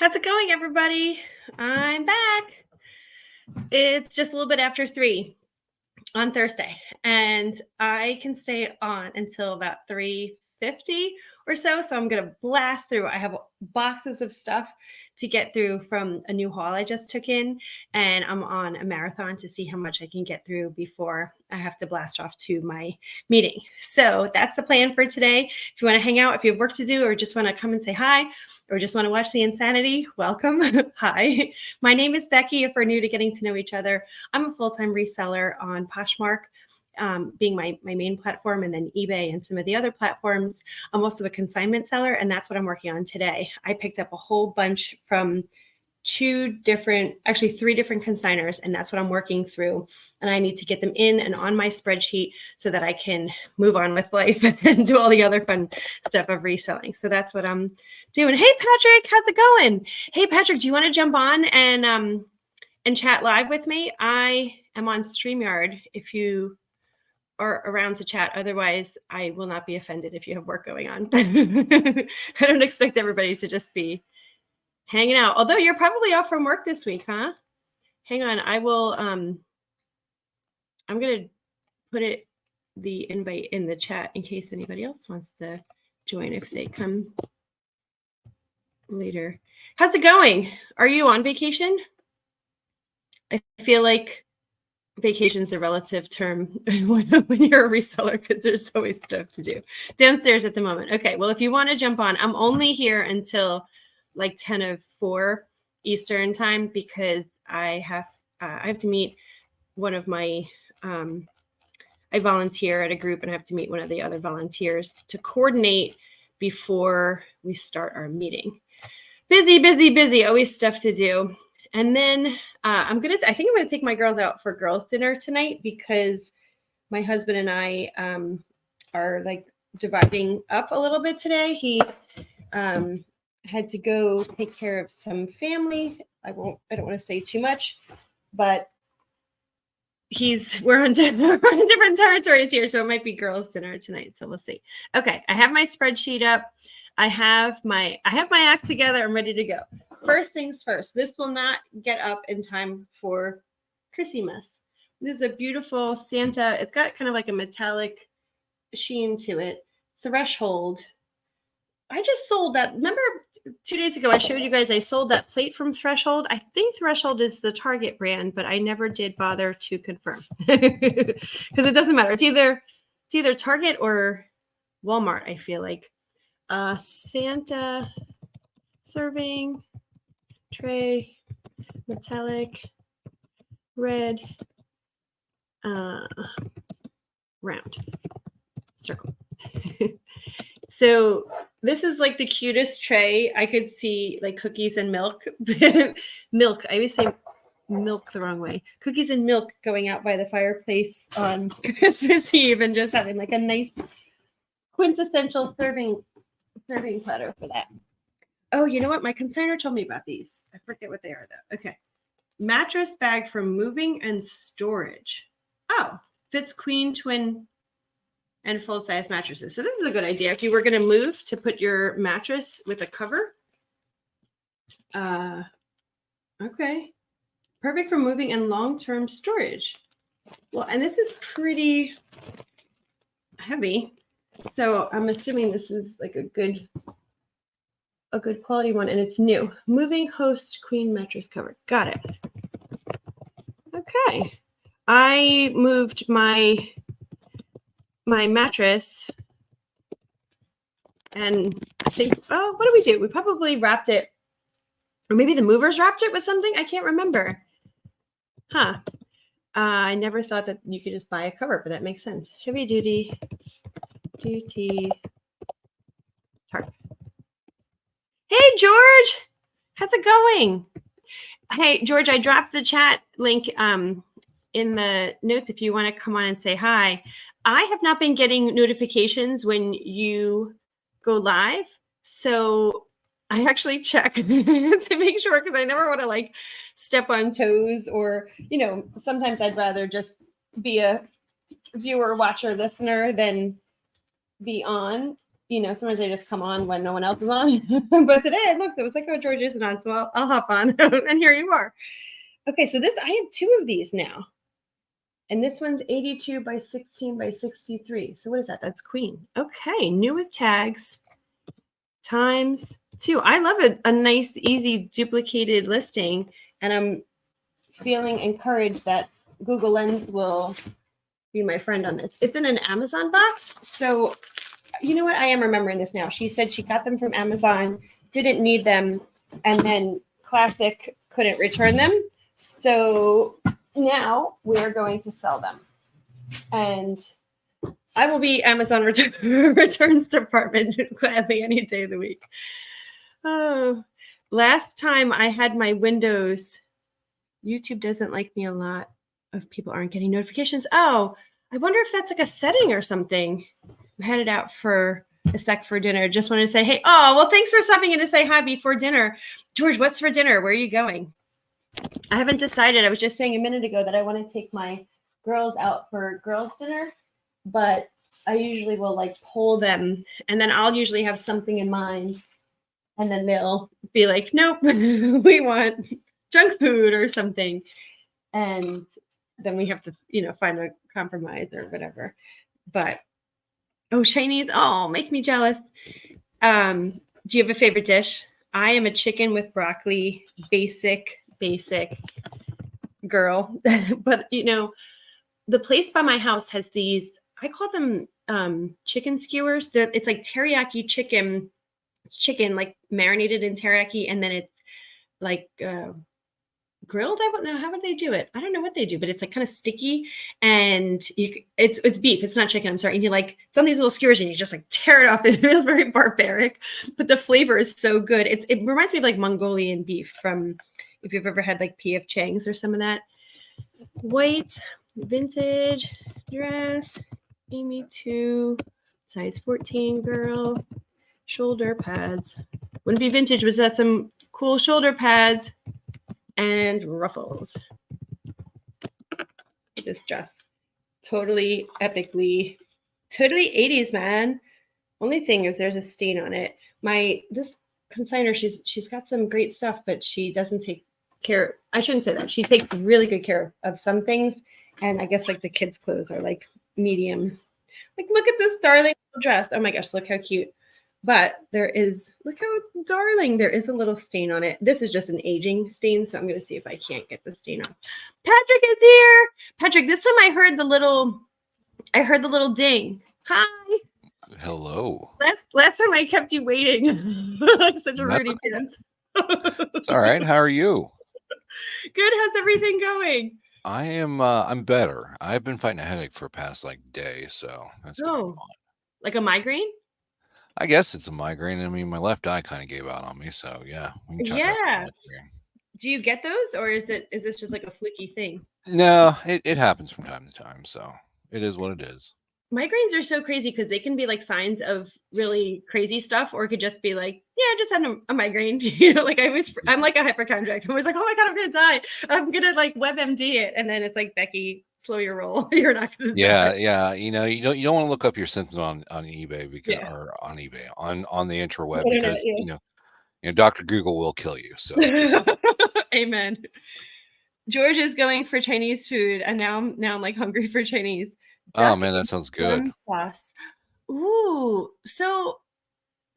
How's it going, everybody? I'm back. It's just a little bit after 3 on Thursday, and I can stay on until about 3:50 or so. So I'm gonna blast through. I have boxes of stuff to get through from a new haul I just took in, and I'm on a marathon to see how much I can get through before I have to blast off to my meeting. So that's the plan for today. If you want to hang out, if you have work to do, or just want to come and say hi, or just want to watch the insanity, welcome. Hi, my name is Becky. If we're new to getting to know each other, I'm a full-time reseller on Poshmark, being my main platform, and then eBay and some of the other platforms. I'm also a consignment seller, and that's what I'm working on today. I picked up a whole bunch from three different consignors, and that's what I'm working through. And I need to get them in and on my spreadsheet so that I can move on with life and do all the other fun stuff of reselling. So that's what I'm doing. Hey, Patrick, how's it going? Hey, Patrick, do you want to jump on and chat live with me? I am on StreamYard if you are around to chat. Otherwise, I will not be offended if you have work going on. I don't expect everybody to just be hanging out. Although you're probably off from work this week, huh? Hang on, I will, I'm going to put the invite in the chat in case anybody else wants to join if they come later. How's it going? Are you on vacation? I feel like vacation's a relative term when you're a reseller because there's always stuff to do. Downstairs at the moment. Okay, well, if you want to jump on, I'm only here until like 10:04 Eastern time because I have to meet one of my I volunteer at a group, and I have to meet one of the other volunteers to coordinate before we start our meeting. Busy, always stuff to do. And then I think I'm gonna take my girls out for girls' dinner tonight because my husband and I are like dividing up a little bit today. He had to go take care of some family. I don't want to say too much, but we're on different territories here, so it might be girls' dinner tonight. So we'll see. Okay, I have my spreadsheet up. I have my act together. I'm ready to go. First things first. This will not get up in time for Christmas. This is a beautiful Santa. It's got kind of like a metallic sheen to it. Threshold. I just sold that. Remember 2 days ago, I showed you guys I sold that plate from Threshold. I think Threshold is the Target brand, but I never did bother to confirm because it doesn't matter. It's either Target or Walmart, I feel like. Santa serving tray, metallic, red, round, circle. So this is like the cutest tray. I could see like cookies and milk. Milk. I always say milk the wrong way. Cookies and milk going out by the fireplace on Christmas Eve and just having like a nice quintessential serving platter for that. Oh, you know what? My consignor told me about these. I forget what they are though. Okay. Mattress bag for moving and storage. Oh, fits queen, twin, and full-size mattresses. So this is a good idea. If you were going to move to put your mattress with a cover. Okay. Perfect for moving and long-term storage. Well, and this is pretty heavy. So I'm assuming this is like a good quality one, and it's new. Moving host queen mattress cover. Got it. Okay. I moved my mattress, and I think, what do we do? We probably wrapped it, or maybe the movers wrapped it with something. I can't remember. Huh. I never thought that you could just buy a cover, but that makes sense. Heavy duty tarp. Hey, George. How's it going? Hey, George, I dropped the chat link in the notes if you want to come on and say hi. I have not been getting notifications when you go live, so I actually check to make sure, because I never want to like step on toes, or sometimes I'd rather just be a viewer, watcher, listener than be on. sometimes they just come on when no one else is on. But today I looked, it was like, oh, George isn't on, so I'll hop on. And here you are. Okay, so I have 2 of these now. And this one's 82 by 16 by 63. So what is that? That's queen. Okay, new with tags times 2. I love a nice, easy duplicated listing. And I'm feeling encouraged that Google Lens will be my friend on this. It's in an Amazon box. So you know what? I am remembering this now. She said she got them from Amazon, didn't need them, and then Classic couldn't return them. So now we're going to sell them. And I will be Amazon returns department gladly any day of the week. Oh, last time I had my Windows, YouTube doesn't like me a lot if people aren't getting notifications. Oh, I wonder if that's like a setting or something. I'm headed out for a sec for dinner. Just wanted to say, hey, oh, well, thanks for stopping in to say hi before dinner. George, what's for dinner? Where are you going? I haven't decided. I was just saying a minute ago that I want to take my girls out for girls' dinner, but I usually will like poll them, and then I'll usually have something in mind, and then they'll be like, nope, we want junk food or something. And then we have to, find a compromise or whatever. But, oh, Chinese, oh, make me jealous. Do you have a favorite dish? I am a chicken with broccoli, basic girl. But, the place by my house has these, I call them chicken skewers. It's like teriyaki chicken. It's chicken like marinated in teriyaki, and then it's like grilled. I don't know, how would they do it? I don't know what they do, but it's like kind of sticky, and it's beef. It's not chicken. I'm sorry. And you like some of these little skewers, and you just like tear it off. It feels very barbaric, but the flavor is so good. It reminds me of like Mongolian beef from if you've ever had like P.F. Chang's or some of that. White vintage dress, Amy 2, size 14 girl, shoulder pads. Wouldn't be vintage, was that some cool shoulder pads and ruffles. This dress, totally epically, totally 80s, man. Only thing is there's a stain on it. This consignor, she's got some great stuff, but she doesn't take care. I shouldn't say that. She takes really good care of some things, and I guess like the kids' clothes are like medium. Like, look at this darling dress. Oh my gosh, look how cute. But look how darling, there is a little stain on it. This is just an aging stain, so I'm going to see if I can't get the stain off. Patrick is here. Patrick, this time I heard the little ding. Hi. Hello. Last time I kept you waiting. Like such a Rudy pants. It's all right. How are you? Good. How's everything going? I'm better. I've been fighting a headache for the past day, so that's been fun. Like a migraine? I guess it's a migraine. I mean, my left eye kind of gave out on me, so yeah. We can yeah. Do you get those, or is this just like a flicky thing? No, it happens from time to time, so it is what it is. Migraines are so crazy because they can be like signs of really crazy stuff, or it could just be like, yeah, I just had a migraine. Like I'm like a hypochondriac. I'm always like, oh my God, I'm gonna die. I'm gonna like WebMD it, and then it's like, Becky, slow your roll. You're not gonna die. Yeah. You don't want to look up your symptoms on eBay or on the interweb because Dr. Google will kill you. So Amen. George is going for Chinese food, and now I'm like hungry for Chinese. Oh man, that sounds good. Sauce. Ooh, so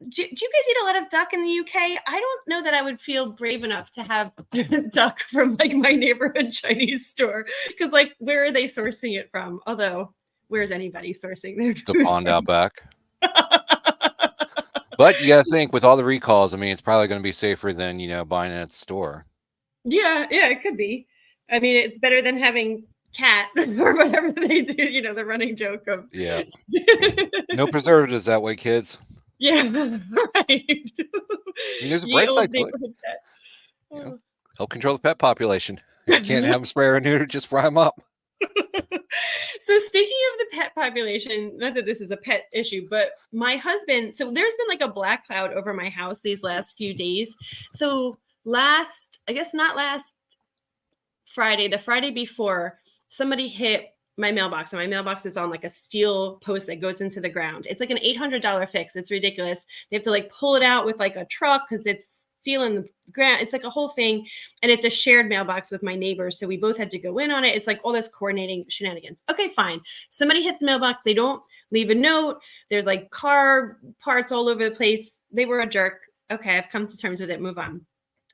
do you guys eat a lot of duck in the UK? I don't know that I would feel brave enough to have duck from like my neighborhood Chinese store, because like, where are they sourcing it from? Although, where's anybody sourcing their food? The pond out back. But you gotta think, with all the recalls, I mean, it's probably going to be safer than buying it at the store. Yeah, it could be. I mean, it's better than having cat or whatever they do, the running joke of no preservatives that way, kids. Yeah, right. I mean, there's a bright side to it. Help control the pet population. You can't have them spray or neuter, just fry them up. So speaking of the pet population, not that this is a pet issue, but my husband, so there's been like a black cloud over my house these last few days. So not last Friday, the Friday before, somebody hit my mailbox, and my mailbox is on like a steel post that goes into the ground. It's like an $800 fix. It's ridiculous. They have to like pull it out with like a truck because it's steel in the ground. It's like a whole thing, and it's a shared mailbox with my neighbors, so we both had to go in on it. It's like all this coordinating shenanigans. Okay, fine. Somebody hits the mailbox. They don't leave a note. There's like car parts all over the place. They were a jerk. Okay, I've come to terms with it. Move on.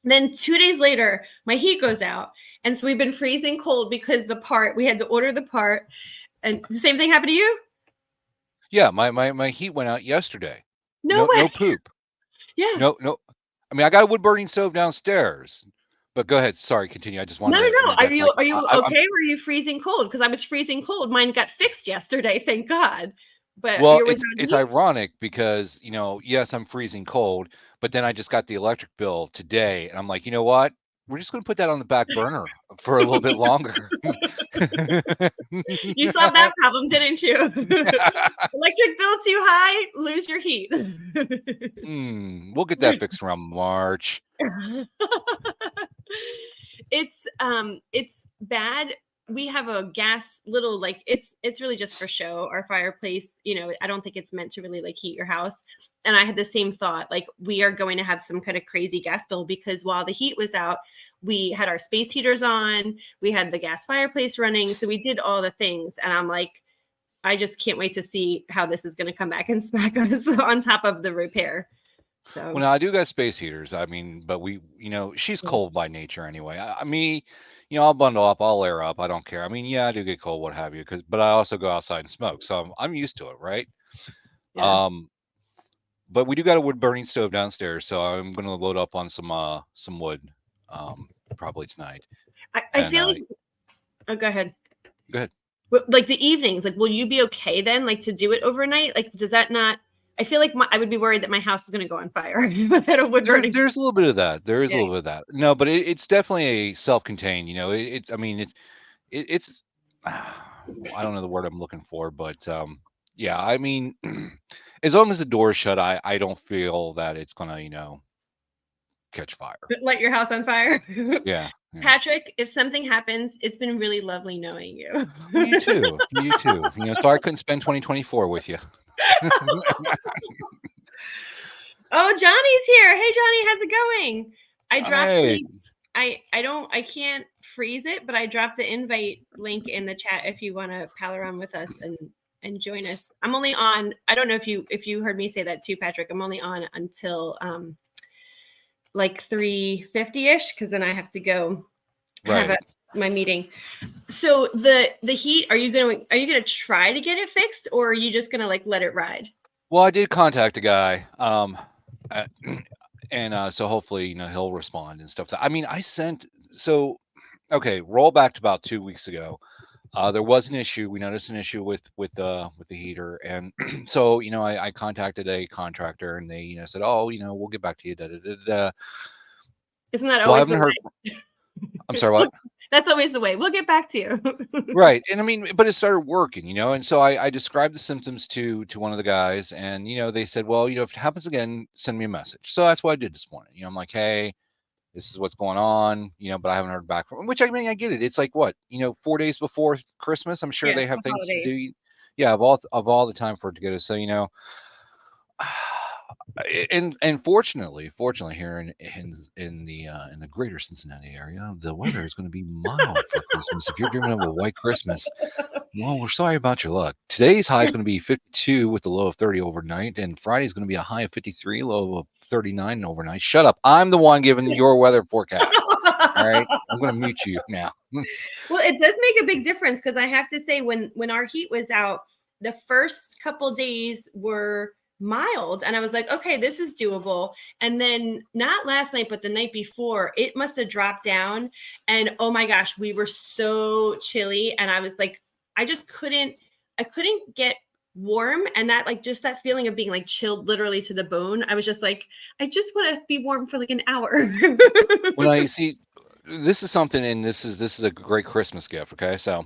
Then 2 days later, my heat goes out. And so we've been freezing cold because we had to order the part. And the same thing happened to you? Yeah, my heat went out yesterday. No way. No poop. Yeah. No. I mean, I got a wood burning stove downstairs. But go ahead. Sorry, continue. I just wanted No. to Are you okay, I'm, or are you freezing cold? Because I was freezing cold. Mine got fixed yesterday, thank God. But well, you're with it's ironic because, yes, I'm freezing cold, but then I just got the electric bill today, and I'm like, you know what? We're just going to put that on the back burner for a little bit longer. You solved that problem, didn't you? Electric bill too high, lose your heat. We'll get that fixed around March. It's bad. We have a gas little, like, it's really just for show. Our fireplace, I don't think it's meant to really like heat your house. And I had the same thought, like, we are going to have some kind of crazy gas bill because while the heat was out, we had our space heaters on, we had the gas fireplace running, so we did all the things. And I'm like, I just can't wait to see how this is going to come back and smack us on top of the repair. So, well, now I do got space heaters. I mean, but she's cold by nature anyway. I'll bundle up, I'll layer up. I don't care. I mean, yeah, I do get cold, what have you, but I also go outside and smoke, so I'm used to it, right? yeah. But we do got a wood burning stove downstairs, so I'm gonna load up on some wood, probably tonight. I feel like. Oh, go ahead. Go ahead. Like the evenings, like, will you be okay then, like, to do it overnight? Like, does that not? I feel like I would be worried that my house is going to go on fire. There's a little bit of that. There is a Yeah. little bit of that. No, but it's definitely a self-contained. I mean, it's. I don't know the word I'm looking for, but yeah. I mean, as long as the door's shut, I don't feel that it's gonna catch fire. Light your house on fire. Yeah. Patrick, if something happens, it's been really lovely knowing you. Well, you too. You too. Sorry I couldn't spend 2024 with you. Oh, Johnny's here. Hey, Johnny, how's it going? I dropped Hey. I can't freeze it, but I dropped the invite link in the chat if you want to pal around with us and join us. I'm only on, I don't know if you heard me say that too, Patrick. I'm only on until like 3:50ish, because then I have to go have my meeting. So the heat, are you gonna try to get it fixed, or are you just gonna like let it ride? Well, I did contact a guy, and so hopefully he'll respond and stuff. I mean, roll back to about 2 weeks ago. There was an issue. We noticed an issue with the heater, and so I contacted a contractor, and they said, oh, we'll get back to you. Da, da, da, da. Isn't that always the way? I'm sorry, what? That's always the way. We'll get back to you. Right. And I mean, but it started working, and so I described the symptoms to one of the guys, and they said, well, if it happens again, send me a message. So that's what I did this morning. I'm like, hey, this is what's going on, but I haven't heard back from him, which, I mean, I get it. It's like, what, 4 days before Christmas. I'm sure they have things to do. Yeah, of all the time for it to go to. So, and fortunately here in the greater Cincinnati area, the weather is going to be mild for Christmas. If you're dreaming of a white Christmas, well, we're sorry about your luck. Today's high is going to be 52 with a low of 30 overnight, and Friday's going to be a high of 53, low of 39 overnight. Shut up. I'm the one giving your weather forecast. All right, I'm going to mute you now. Well, it does make a big difference, because I have to say, when our heat was out, the first couple days were mild, and I was like, okay, this is doable. And then not last night, but the night before, it must have dropped down, and oh my gosh, we were so chilly, and I was like, I couldn't get warm, and that, like, just that feeling of being like chilled literally to the bone. I was just like, I just want to be warm for like an hour. Well, you see, this is something, and this is a great Christmas gift. Okay, so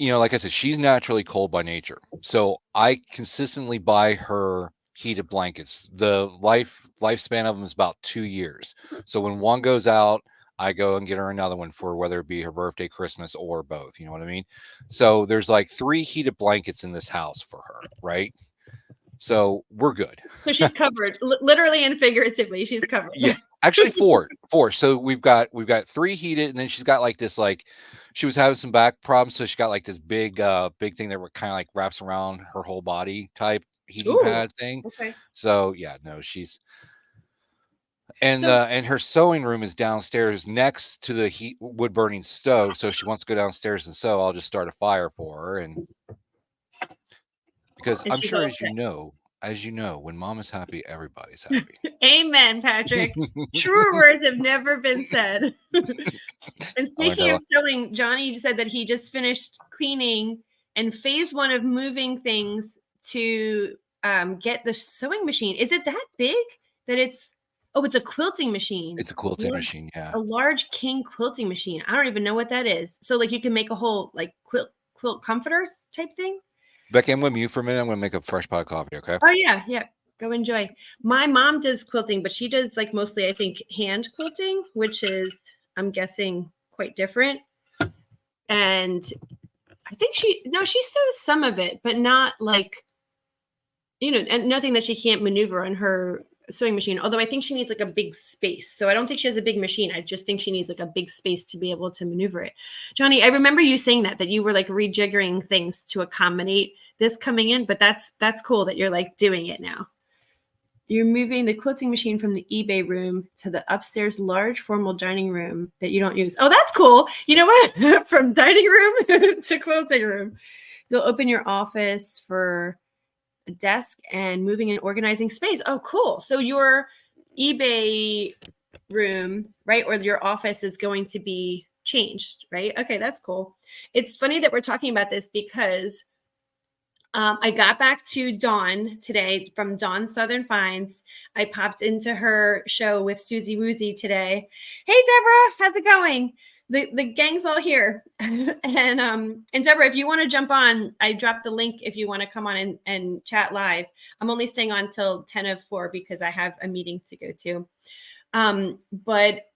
like I said, she's naturally cold by nature. So I consistently buy her heated blankets. The lifespan of them is about 2 years. So when one goes out, I go and get her another one for whether it be her birthday, Christmas, or both. You know what I mean? So there's like 3 heated blankets in this house for her, right? So we're good. So she's covered, literally and figuratively. She's covered. Yeah, actually 4, 4. So we've got 3 heated, and then she's got like this like she was having some back problems, so she got like this big thing that kind of like wraps around her whole body type heating Ooh, pad thing. okay. So yeah, no, she's So and her sewing room is downstairs next to the wood burning stove. So if she wants to go downstairs and sew, I'll just start a fire for her. And because and I'm she's sure, all as you know, when mom is happy, everybody's happy. set. Amen, Patrick. Truer words have never been said. And speaking of sewing, Johnny said that he just finished cleaning and phase 1 of moving things to get the sewing machine. Is it that big that it's a quilting machine? It's a quilting machine, yeah. A large king quilting machine. I don't even know what that is. So like you can make a whole like quilt comforters type thing. Becky, I'm with you for a minute. I'm going to make a fresh pot of coffee, okay? Oh yeah, yeah. Go enjoy. My mom does quilting, but she does like mostly, I think, hand quilting, which is, I'm guessing, quite different. And I think she sews some of it, but not like, and nothing that she can't maneuver on her sewing machine. Although I think she needs like a big space. So I don't think she has a big machine. I just think she needs like a big space to be able to maneuver it. Johnny, I remember you saying that you were like rejiggering things to accommodate this coming in, but that's cool that you're like doing it now. You're moving the quilting machine from the eBay room to the upstairs large formal dining room that you don't use. Oh, that's cool. You know what? From dining room to quilting room. You'll open your office for a desk and moving and organizing space. Oh, cool. So your eBay room, right, or your office is going to be changed, right? Okay, that's cool. It's funny that we're talking about this because I got back to Dawn today from Dawn Southern Finds. I popped into her show with Susie Woozy today. Hey, Deborah, how's it going? The gang's all here. and Deborah, if you want to jump on, I dropped the link if you want to come on and chat live. I'm only staying on till 10:04 because I have a meeting to go to. But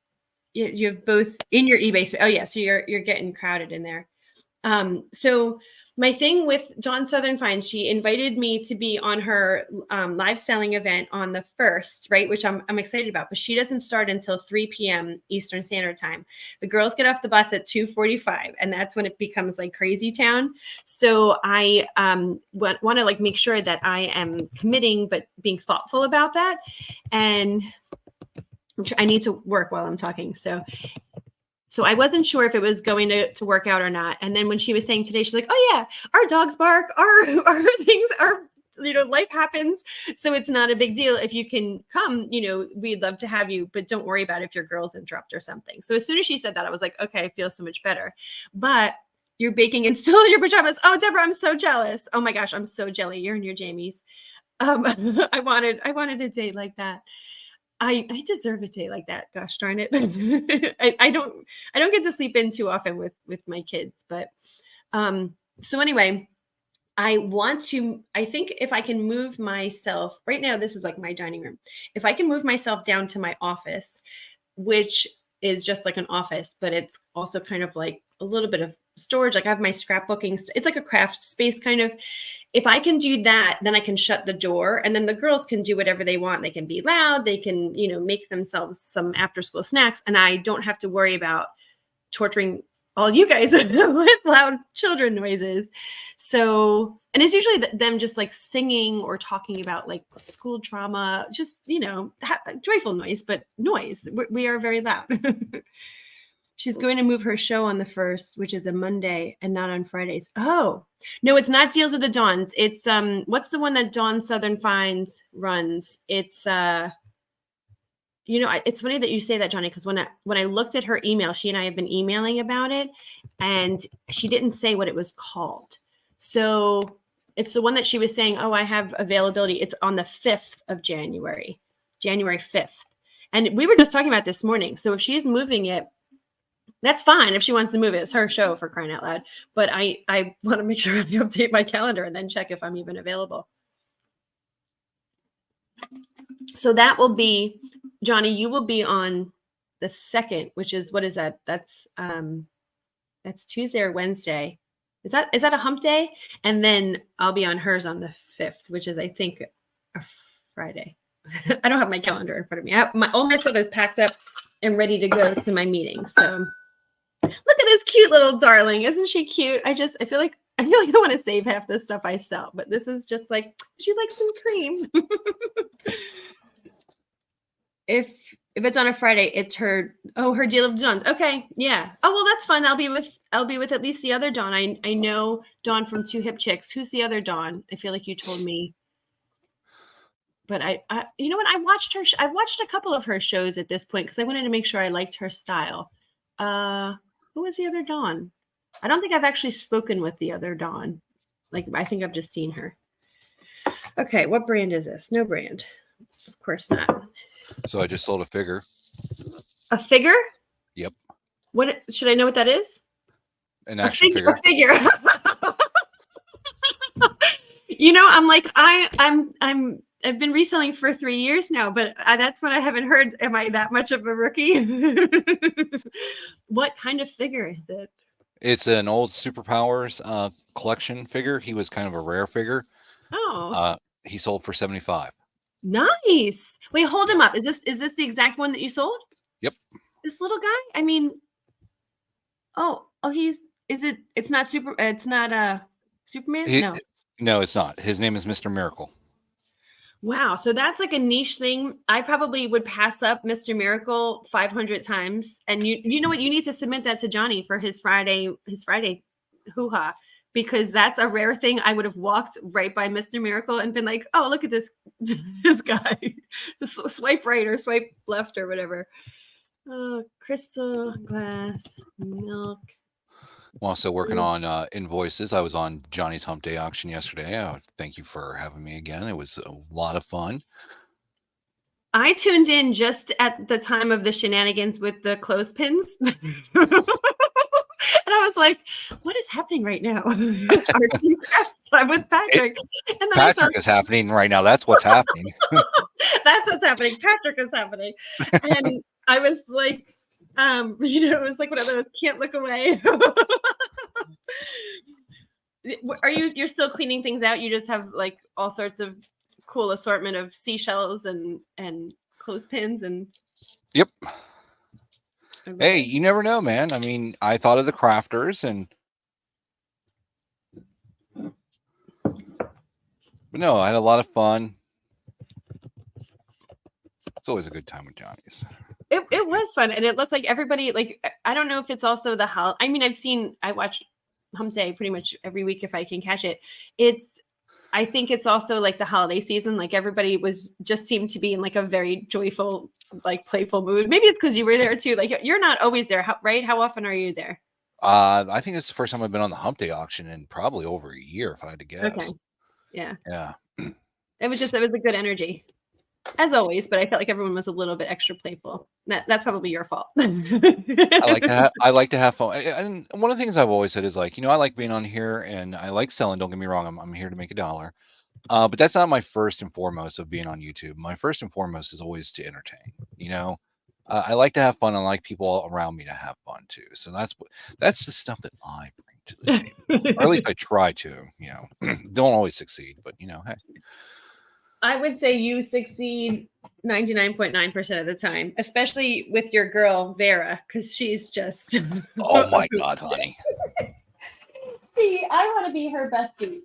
you have both in your eBay. Oh yeah, so you're getting crowded in there. So my thing with Dawn Southern Finds, she invited me to be on her live selling event on the 1st, right? Which I'm excited about, but she doesn't start until 3 p.m. Eastern Standard Time. The girls get off the bus at 2:45, and that's when it becomes like crazy town. So I want to like make sure that I am committing, but being thoughtful about that. And I need to work while I'm talking. So I wasn't sure if it was going to work out or not. And then when she was saying today, she's like, oh yeah, our dogs bark, our things are, life happens. So it's not a big deal. If you can come, we'd love to have you, but don't worry about if your girls interrupt or something. So as soon as she said that, I was like, okay, I feel so much better. But you're baking and still in your pajamas. Oh, Deborah, I'm so jealous. Oh my gosh, I'm so jelly. You're in your jammies. I wanted a date like that. I deserve a day like that. Gosh darn it. I don't get to sleep in too often with my kids, but so anyway, I think if I can move myself right now, this is like my dining room. If I can move myself down to my office, which is just like an office, but it's also kind of like a little bit of storage. Like I have my scrapbooking. It's like a craft space kind of. If I can do that, then I can shut the door and then the girls can do whatever they want. They can be loud. They can, make themselves some after school snacks. And I don't have to worry about torturing all you guys with loud children noises. So, and it's usually them just like singing or talking about like school trauma, just, joyful noise, but noise. We are very loud. She's going to move her show on the 1st, which is a Monday and not on Fridays. Oh, no, it's not Deals of the Dawns. It's what's the one that Dawn Southern Finds runs? It's it's funny that you say that, Johnny, because when I looked at her email, she and I have been emailing about it, and she didn't say what it was called. So it's the one that she was saying, oh, I have availability. It's on the 5th of January, January 5th. And we were just talking about this morning. So if she's moving it, that's fine if she wants to move it. It's her show, for crying out loud. But I want to make sure I update my calendar and then check if I'm even available. So that will be, Johnny, you will be on the 2nd, which is, what is that? That's Tuesday or Wednesday. Is that a hump day? And then I'll be on hers on the 5th, which is, I think, a Friday. I don't have my calendar in front of me. All my stuff is packed up and ready to go to my meeting. So look at this cute little darling. Isn't she cute? I feel like I want to save half the stuff I sell, but this is just like, she likes some cream. If it's on a Friday, it's her deal of Dawn's. Okay, yeah. Oh well, that's fun. I'll be with at least the other Dawn. I know Dawn from Two Hip Chicks. Who's the other Dawn? I feel like you told me. But I you know what? I watched a couple of her shows at this point because I wanted to make sure I liked her style. Who was the other Dawn? I don't think I've actually spoken with the other Dawn. Like, I think I've just seen her. Okay, what brand is this? No brand. Of course not. So I just sold a figure. A figure? Yep. What should I know what that is? An action figure. A figure. You know, I'm like, I've been reselling for 3 years now, but that's what I haven't heard. Am I that much of a rookie? What kind of figure is it? It's an old Superpowers collection figure. He was kind of a rare figure. Oh. He sold for $75. Nice. Wait, hold him up. Is this the exact one that you sold? Yep. This little guy? I mean, it's not Superman? No, it's not. His name is Mr. Miracle. Wow. So that's like a niche thing. I probably would pass up Mr. Miracle 500 times. And you know what? You need to submit that to Johnny for his Friday hoo-ha, because that's a rare thing. I would have walked right by Mr. Miracle and been like, oh, look at this guy. Swipe right or swipe left or whatever. Crystal, glass, milk. I'm also working on invoices. I was on Johnny's Hump Day auction yesterday. Thank you for having me again. It was a lot of fun. I tuned in just at the time of the shenanigans with the clothespins. And I was like, what is happening right now? It's arts and crafts time with Patrick. And then Patrick is happening right now. That's what's happening. That's what's happening. Patrick is happening. And I was like, it was like one of those can't look away. You're still cleaning things out? You just have like all sorts of cool assortment of seashells and clothespins and. Yep. Hey, you never know, man. I mean, I thought of the crafters but no, I had a lot of fun. It's always a good time with Johnny's. It was fun, and it looked like everybody, like, I don't know if it's also the I mean, I watch Hump Day pretty much every week if I can catch it. I think it's also like the holiday season. Like, everybody just seemed to be in like a very joyful, like playful mood. Maybe it's because you were there too. Like, you're not always there, right? How often are you there? I think it's the first time I've been on the Hump Day auction in probably over a year, if I had to guess. Okay. Yeah. Yeah. It was a good energy, as always, but I felt like everyone was a little bit extra playful. That's probably your fault. I like to have fun. And one of the things I've always said is, like, I like being on here and I like selling. Don't get me wrong. I'm here to make $1. But that's not my first and foremost of being on YouTube. My first and foremost is always to entertain. I like to have fun. I like people around me to have fun too. So that's the stuff that I bring to the table, or at least I try to. Don't always succeed, but hey. I would say you succeed 99.9% of the time, especially with your girl Vera, because she's just. Oh my God, honey! See, I want to be her bestie.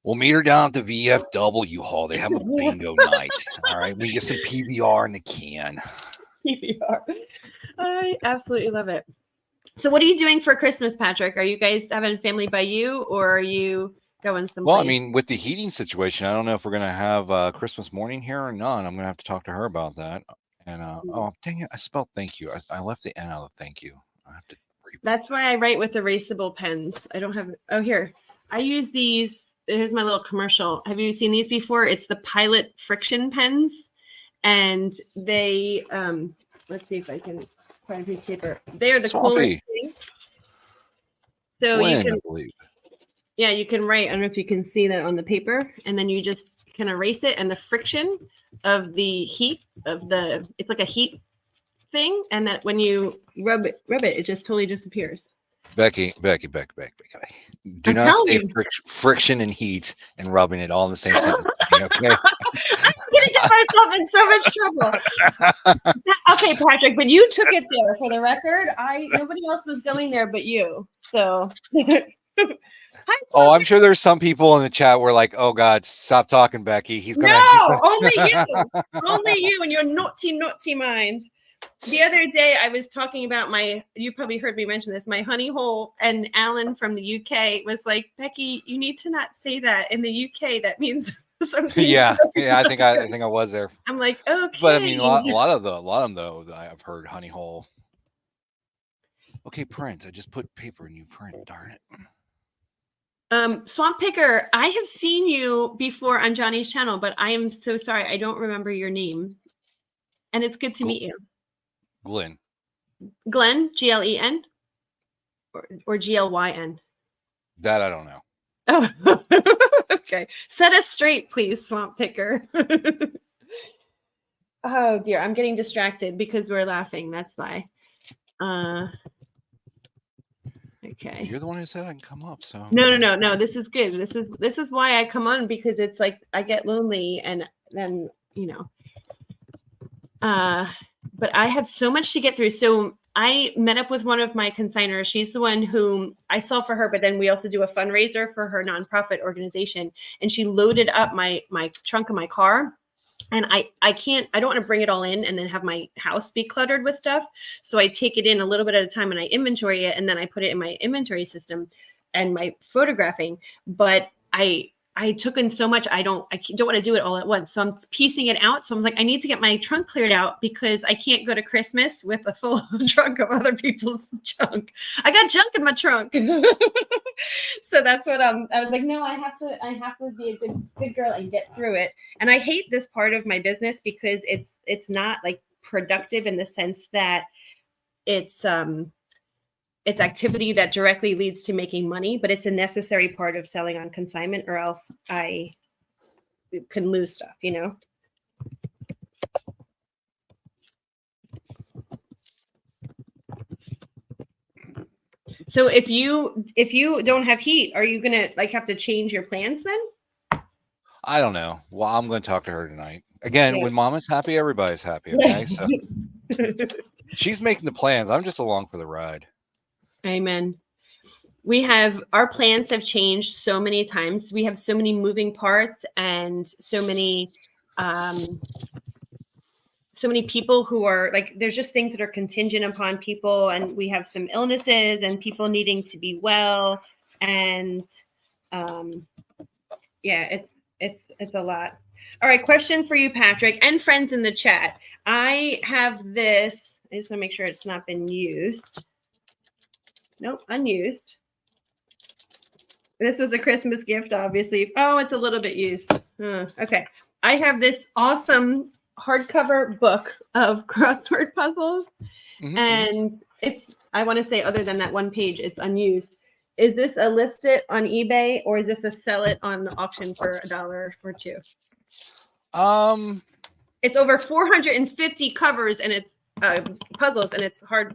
We'll meet her down at the VFW hall. They have a bingo night. All right, we get some PBR in the can. PBR. I absolutely love it. So, what are you doing for Christmas, Patrick? Are you guys having family by you, or are you going someplace? Well, I mean, with the heating situation, I don't know if we're going to have Christmas morning here or not. I'm going to have to talk to her about that. And oh, dang it, I spelled thank you. I left the N out of thank you. I have to. That's why I write with erasable pens. I don't have. Oh, here. I use these. Here's my little commercial. Have you seen these before? It's the Pilot friction pens, and they. Let's see if I can find a piece of paper. They are the coolest thing. So you can. Yeah, you can write. I don't know if you can see that on the paper, and then you just can erase it, and the friction of the heat of the, it's like a heat thing, and that when you rub it, it just totally disappears. Becky. Do I'm not telling say you. friction and heat and rubbing it all in the same sentence. Okay. I'm gonna get myself in so much trouble. Okay, Patrick, but you took it there for the record. Nobody else was going there but you. So Oh, I'm sure there's some people in the chat who are like, "Oh God, stop talking, Becky. He's gonna." Only you and your naughty mind. The other day I was talking about you probably heard me mention this, my honey hole, and Alan from the UK was like, Becky, you need to not say that. In the UK, that means something. Yeah, I think I was there. I'm like, okay. But I mean, a lot of them though, I've heard honey hole. Okay, print. I just put paper and you print. Darn it. Swamp Picker, I have seen you before on Johnny's channel, but I am so sorry. I don't remember your name. And it's good to meet you. Glenn, Glen, or GLYN? That I don't know. Oh, okay. Set us straight, please, Swamp Picker. Oh dear, I'm getting distracted because we're laughing. That's why. Okay. You're the one who said I can come up, so. No. This is good. This is why I come on, because it's like I get lonely, and then but I have so much to get through. So I met up with one of my consignors. She's the one whom I sell for her, but then we also do a fundraiser for her nonprofit organization. And she loaded up my trunk of my car. And I don't want to bring it all in and then have my house be cluttered with stuff. So I take it in a little bit at a time and I inventory it, and then I put it in my inventory system and my photographing. But I took in so much. I don't want to do it all at once. So I'm piecing it out. So I'm like, I need to get my trunk cleared out because I can't go to Christmas with a full trunk of other people's junk. I got junk in my trunk. So that's what I was like, no, I have to be a good girl and get through it. And I hate this part of my business because it's not like productive in the sense that it's activity that directly leads to making money, but it's a necessary part of selling on consignment, or else I can lose stuff, So if you don't have heat, are you gonna have to change your plans then? I don't know. Well, I'm going to talk to her tonight. Again, when Mama's happy, everybody's happy. Okay, so she's making the plans. I'm just along for the ride. Amen. Our plans have changed so many times. We have so many moving parts and so many people who are there's just things that are contingent upon people, and we have some illnesses and people needing to be well, and it's a lot. All right, question for you, Patrick, and friends in the chat. I have this. I just want to make sure it's not been used. Nope, unused. This was the Christmas gift, obviously. Oh, it's a little bit used. Okay. I have this awesome hardcover book of crossword puzzles. Mm-hmm. And I want to say, other than that one page, it's unused. Is this a list it on eBay, or is this a sell it on the auction for $1 or $2? It's over 450 covers, and it's puzzles, and it's hardcover.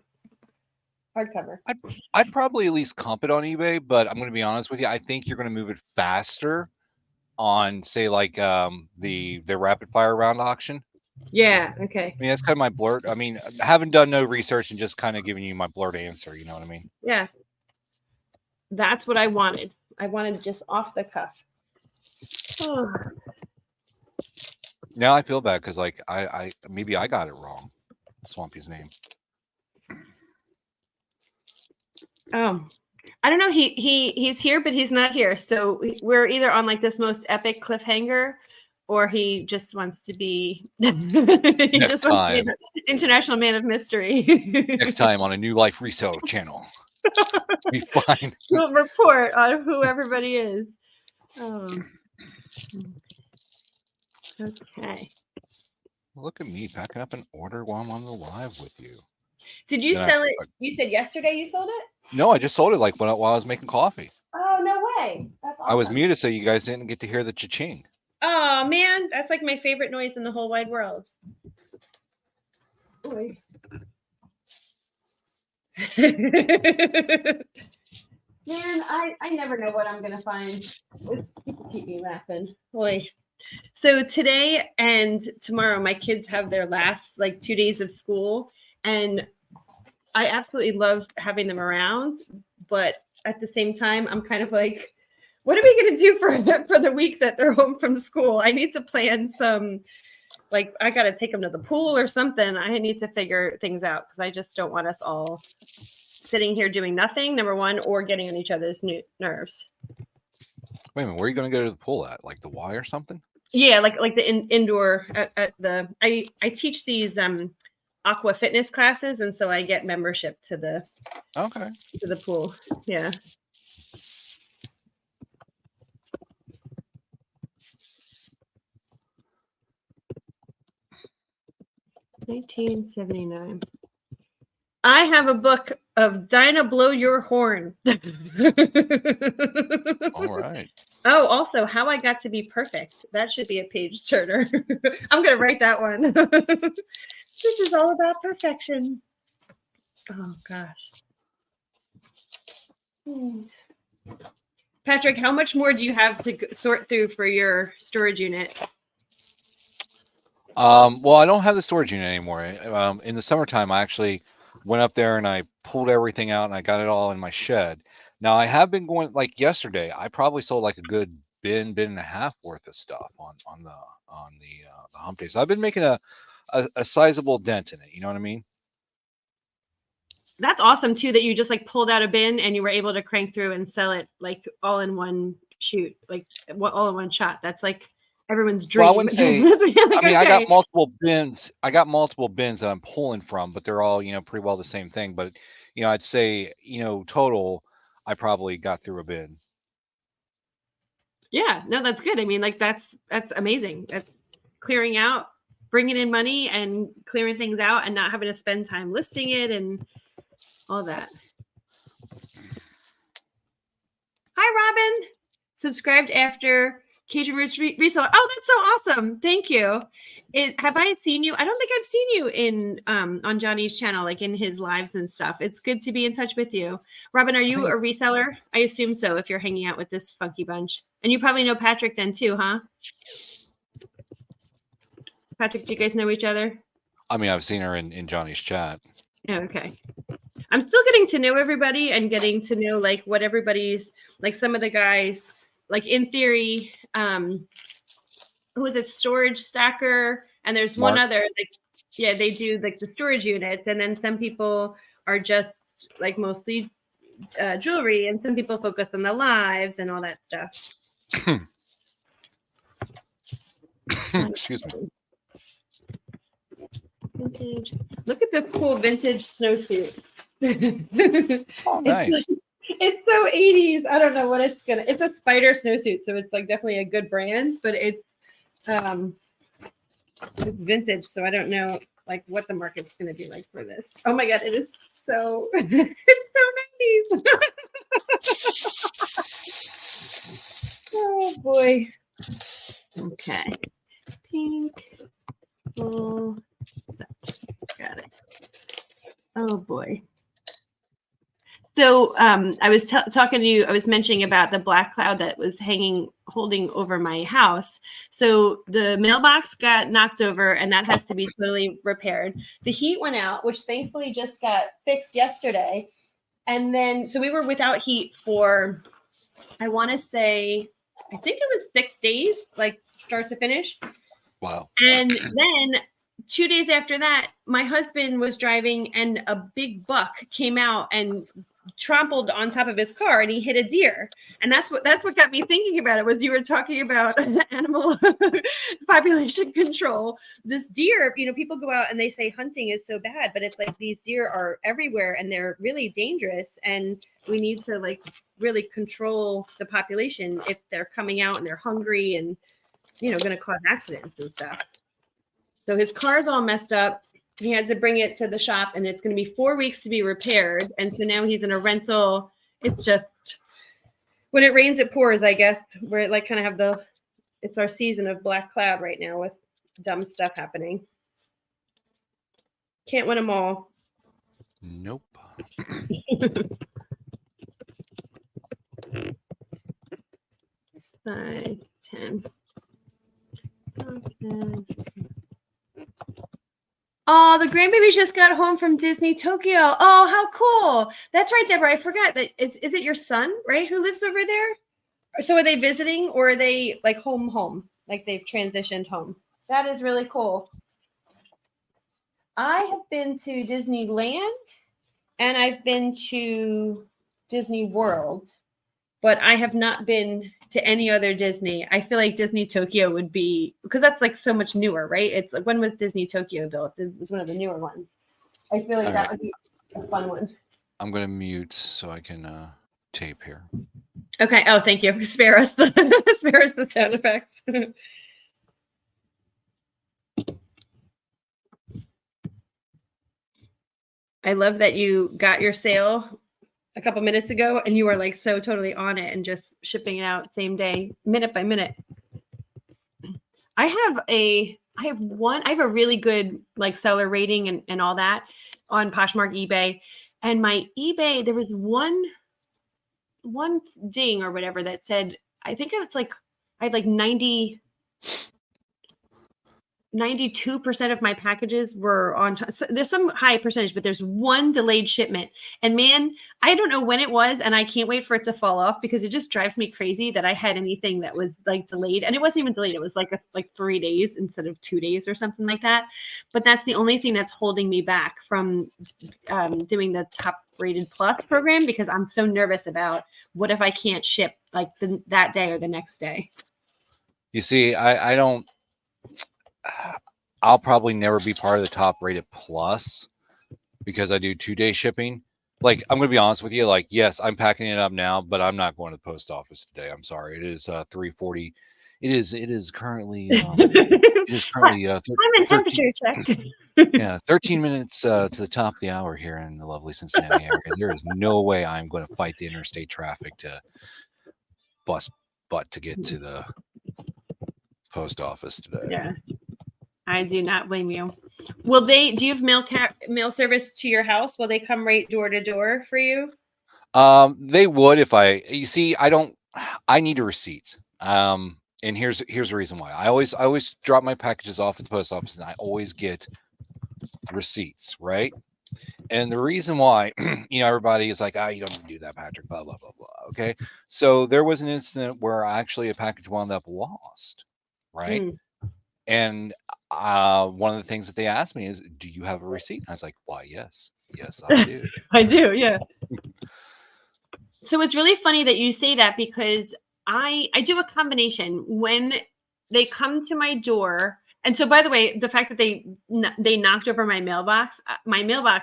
I'd probably at least comp it on eBay, but I'm going to be honest with you. I think you're going to move it faster on, say, the rapid fire round auction. Yeah. Okay. I mean, that's kind of my blurt. I mean, I haven't done no research and just kind of giving you my blurt answer. You know what I mean? Yeah. That's what I wanted. I wanted just off the cuff. Oh. Now I feel bad because I maybe I got it wrong. Swampy's name. I don't know. He's here, but he's not here. So we're either on this most epic cliffhanger, or he just wants to be. Next time, international man of mystery. Next time on a New Life Resale channel, we find. We'll report on who everybody is. Okay. Look at me packing up an order while I'm on the live with you. Did you sell it? You said yesterday you sold it? No, I just sold it while I was making coffee. Oh, no way. I was awesome. muted so you guys didn't get to hear the cha-ching. Oh man, that's like my favorite noise in the whole wide world. Oy. Man, I never know what I'm gonna find. People keep me laughing. Boy. So today and tomorrow, my kids have their last like 2 days of school, and I absolutely love having them around. But at the same time, I'm kind of like, what are we gonna do for the week that they're home from school? I need to plan some. Like, I got to take them to the pool or something. I need to figure things out because I just don't want us all sitting here doing nothing, number one, or getting on each other's nerves. Wait a minute, where are you going to go to the pool at? Like the Y or something? Yeah, like the indoor at the I teach these aqua fitness classes, and so I get membership to the pool. Yeah. $19.79. I have a book of Dinah Blow Your Horn. All right. Oh, also How I Got to Be Perfect. That should be a page turner. I'm going to write that one. This is all about perfection. Oh, gosh. Patrick, how much more do you have to sort through for your storage unit? Well, I don't have the storage unit anymore. In the summertime, I actually went up there and I pulled everything out and I got it all in my shed. Now I have been going, like yesterday, I probably sold like a good bin and a half worth of stuff on the hump day. So I've been making a sizable dent in it. You know what I mean? That's awesome too, that you just like pulled out a bin and you were able to crank through and sell it like all in one shoot, like all in one shot. That's like everyone's dream. Well, I wouldn't say. Like, I mean, okay. I got multiple bins. I got multiple bins that I'm pulling from, but they're all, pretty well the same thing. But, I'd say, total, I probably got through a bin. Yeah, no, that's good. I mean, like that's amazing. That's clearing out, bringing in money and clearing things out and not having to spend time listing it and all that. Hi, Robin. Subscribed after Cajun Roots Reseller. Oh, that's so awesome. Thank you. Have I seen you? I don't think I've seen you in on Johnny's channel, like in his lives and stuff. It's good to be in touch with you. Robin, are you a reseller? I assume so if you're hanging out with this funky bunch. And you probably know Patrick then too, huh? Patrick, do you guys know each other? I mean, I've seen her in Johnny's chat. Oh, okay. I'm still getting to know everybody and getting to know like what everybody's like. Some of the guys, like in theory, who is it? Storage Stacker, and there's Mark. one other. Like, yeah, they do like the storage units, and then some people are just like mostly jewelry, and some people focus on the lives and all that stuff. Excuse me. Vintage. Look at this cool vintage snowsuit. Oh, nice. It's so 80s. I don't know what it's gonna. It's a Spider snowsuit, so it's like definitely a good brand, but it's vintage, so I don't know like what the market's gonna be like for this. Oh my god, it is so it's so 90s. Oh boy. Okay. Pink. Oh, got it. Oh boy. So I was talking to you, I was mentioning about the black cloud that was holding over my house. So the mailbox got knocked over and that has to be totally repaired. The heat went out, which thankfully just got fixed yesterday. And then, so we were without heat for, I want to say, I think it was 6 days, like start to finish. Wow. And then 2 days after that, my husband was driving and a big buck came out and trampled on top of his car and he hit a deer. And that's what got me thinking about it, was you were talking about animal population control. This deer, people go out and they say hunting is so bad, but it's like these deer are everywhere and they're really dangerous, and we need to like really control the population if they're coming out and they're hungry and going to cause accidents and stuff. So his car's all messed up. He had to bring it to the shop, and it's going to be 4 weeks to be repaired. And so now he's in a rental. It's just, When it rains, it pours, I guess. We're like kind of have it's our season of black cloud right now with dumb stuff happening. Can't win them all. Nope. 5, 10. Okay. Oh, the grandbaby just got home from Disney Tokyo. Oh, how cool. That's right, Deborah. I forgot that is it your son, right, who lives over there? So are they visiting or are they like home? Like they've transitioned home. That is really cool. I have been to Disneyland and I've been to Disney World, but I have not been to any other Disney. I feel like Disney Tokyo would be, because that's like so much newer, right? It's like, when was Disney Tokyo built? It was one of the newer ones. I feel like that would be a fun one. I'm going to mute so I can tape here. Okay. Oh, thank you. Spare us the sound effects. I love that you got your sale a couple minutes ago and you were like so totally on it and just shipping it out same day, minute by minute. I have a really good like seller rating and all that on Poshmark eBay. And my eBay, there was one ding or whatever that said, I think it's like I had like 92% of my packages were on time. So there's some high percentage, but there's one delayed shipment. And man, I don't know when it was, and I can't wait for it to fall off because it just drives me crazy that I had anything that was like delayed. And it wasn't even delayed. It was like 3 days instead of 2 days or something like that. But that's the only thing that's holding me back from doing the top rated plus program, because I'm so nervous about what if I can't ship like that day or the next day. You see, I don't. I'll probably never be part of the top rated plus because I do 2-day shipping. Like, I'm going to be honest with you. Like, yes, I'm packing it up now, but I'm not going to the post office today. I'm sorry. It is 3:40. It is currently. It is currently. I'm in temperature check. Yeah, 13 minutes to the top of the hour here in the lovely Cincinnati area. There is no way I'm going to fight the interstate traffic to bust butt to get to the post office today. Yeah. I do not blame you. Do you have mail service to your house? Will they come right door to door for you? They would you see, I need a receipt. And here's the reason why. I always drop my packages off at the post office and I always get receipts, right? And the reason why, everybody is like, you don't do that, Patrick, blah, blah, blah, blah. Okay. So there was an incident where actually a package wound up lost, right? And one of the things that they asked me is, do you have a receipt? And I was like, why, yes, I do. I do, yeah. So it's really funny that you say that because I do a combination when they come to my door. And so, by the way, the fact that they knocked over my mailbox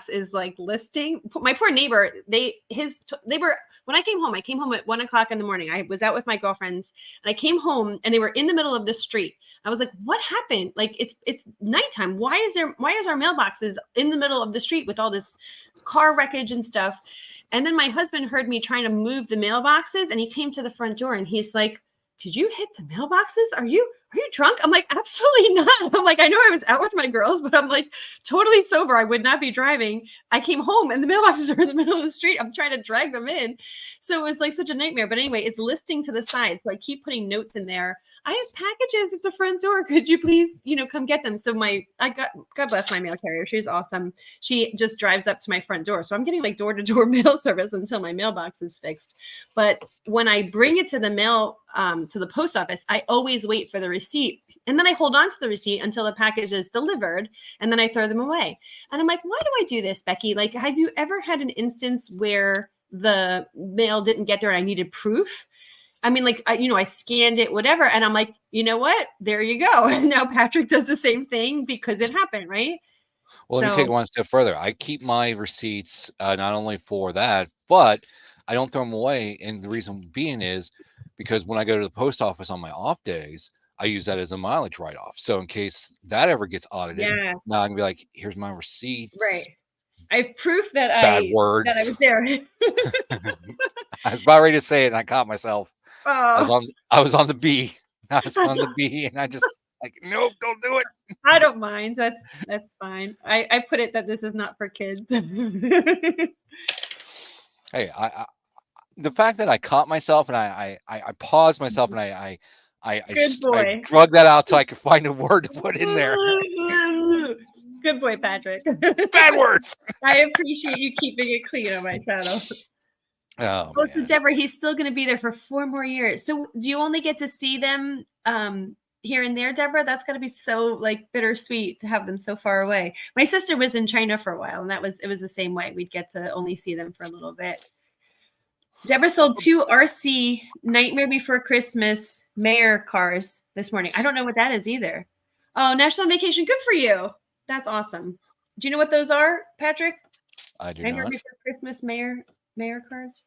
is like listing. My poor neighbor, when I came home at 1:00 in the morning. I was out with my girlfriends and I came home and they were in the middle of the street. I was like, what happened? Like, it's nighttime. Why is our mailboxes in the middle of the street with all this car wreckage and stuff? And then my husband heard me trying to move the mailboxes and he came to the front door and he's like, did you hit the mailboxes? Are you drunk? I'm like, absolutely not. I'm like, I know I was out with my girls, but I'm like totally sober. I would not be driving. I came home and the mailboxes are in the middle of the street. I'm trying to drag them in. So it was like such a nightmare. But anyway, it's listing to the side. So I keep putting notes in there. I have packages at the front door. Could you please, come get them? So God bless my mail carrier. She's awesome. She just drives up to my front door. So I'm getting like door to door mail service until my mailbox is fixed. But when I bring it to the mail, to the post office, I always wait for the receipt. And then I hold on to the receipt until the package is delivered. And then I throw them away. And I'm like, why do I do this, Becky? Like, have you ever had an instance where the mail didn't get there and I needed proof? I mean, like, I scanned it, whatever. And I'm like, you know what? There you go. And now Patrick does the same thing because it happened, right? Well, let me take it one step further. I keep my receipts not only for that, but I don't throw them away. And the reason being is because when I go to the post office on my off days, I use that as a mileage write-off. So in case that ever gets audited, now I can be like, here's my receipts. Right. I have proof that Bad I words. was there. I was about ready to say it, and I caught myself. I was Oh, on the B. I was on the B, and I just like, nope, don't do it. I don't mind. That's fine. I put it that this is not for kids. Hey, the fact that I caught myself and I paused myself and Good I boy. drug that out till I could find a word to put in there. Good boy, Patrick. Bad words. I appreciate you keeping it clean on my channel. Oh Oh, so man. Deborah, he's still going to be there for 4 more years. So do you only get to see them here and there, Deborah? That's got to be so like bittersweet to have them so far away. My sister was in China for a while, and it was the same way. We'd get to only see them for a little bit. Deborah sold 2 RC Nightmare Before Christmas Mayor cars this morning. I don't know what that is either. Oh, National Vacation. Good for you. That's awesome. Do you know what those are, Patrick? I do Nightmare not. Before Christmas Mayor cars?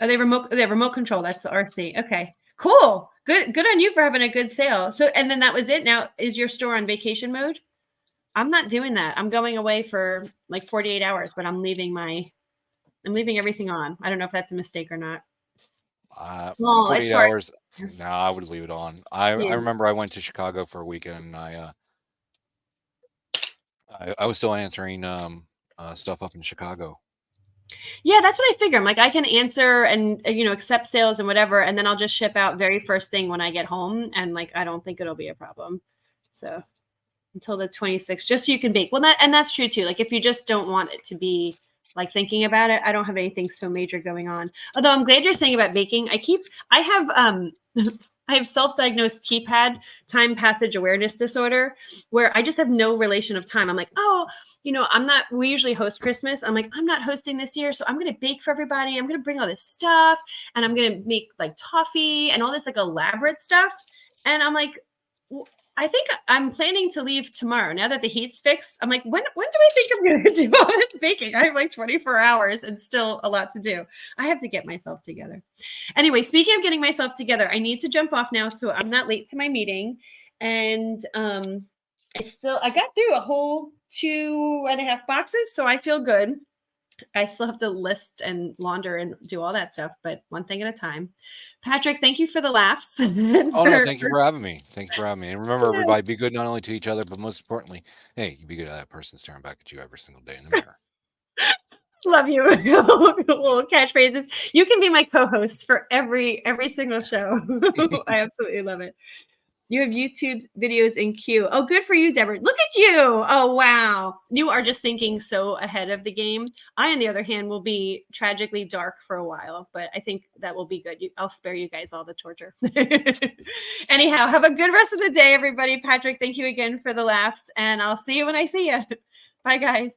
Are they remote? They're remote control. That's the RC. Okay, cool. Good on you for having a good sale. So, and then that was it. Now, is your store on vacation mode? I'm not doing that. I'm going away for like 48 hours, but I'm leaving everything on. I don't know if that's a mistake or not. Well, 48 it's hard. hours. No, I would leave it on. I Yeah. remember I went to Chicago for a weekend and I was still answering stuff up in Chicago. Yeah, that's what I figure. I'm like, I can answer and accept sales and whatever, and then I'll just ship out very first thing when I get home, and like I don't think it'll be a problem. So until the 26th, just so you can bake. Well, that's true too. Like if you just don't want it to be like thinking about it, I don't have anything so major going on. Although I'm glad you're saying about baking. I have I have self-diagnosed TPAD, time passage awareness disorder, where I just have no relation of time. I'm like, oh, we usually host Christmas. I'm like, I'm not hosting this year. So I'm going to bake for everybody. I'm going to bring all this stuff and I'm going to make like toffee and all this like elaborate stuff. And I'm like, I think I'm planning to leave tomorrow. Now that the heat's fixed, I'm like, when do I think I'm going to do all this baking? I have like 24 hours and still a lot to do. I have to get myself together. Anyway, speaking of getting myself together, I need to jump off now so I'm not late to my meeting. And I got through a whole 2.5 boxes, so I feel good. I still have to list and launder and do all that stuff, but one thing at a time. Patrick, thank you for the laughs. Oh no, thank you for having me. Thank you for having me. And remember, Yeah. everybody, be good not only to each other, but most importantly, hey, you be good to that person staring back at you every single day in the mirror. Love you. Little catchphrases. You can be my co-host for every single show. I absolutely love it. You have YouTube videos in queue. Oh, good for you, Deborah. Look at you. Oh, wow. You are just thinking so ahead of the game. I, on the other hand, will be tragically dark for a while, but I think that will be good. I'll spare you guys all the torture. Anyhow, have a good rest of the day, everybody. Patrick, thank you again for the laughs, and I'll see you when I see you. Bye, guys.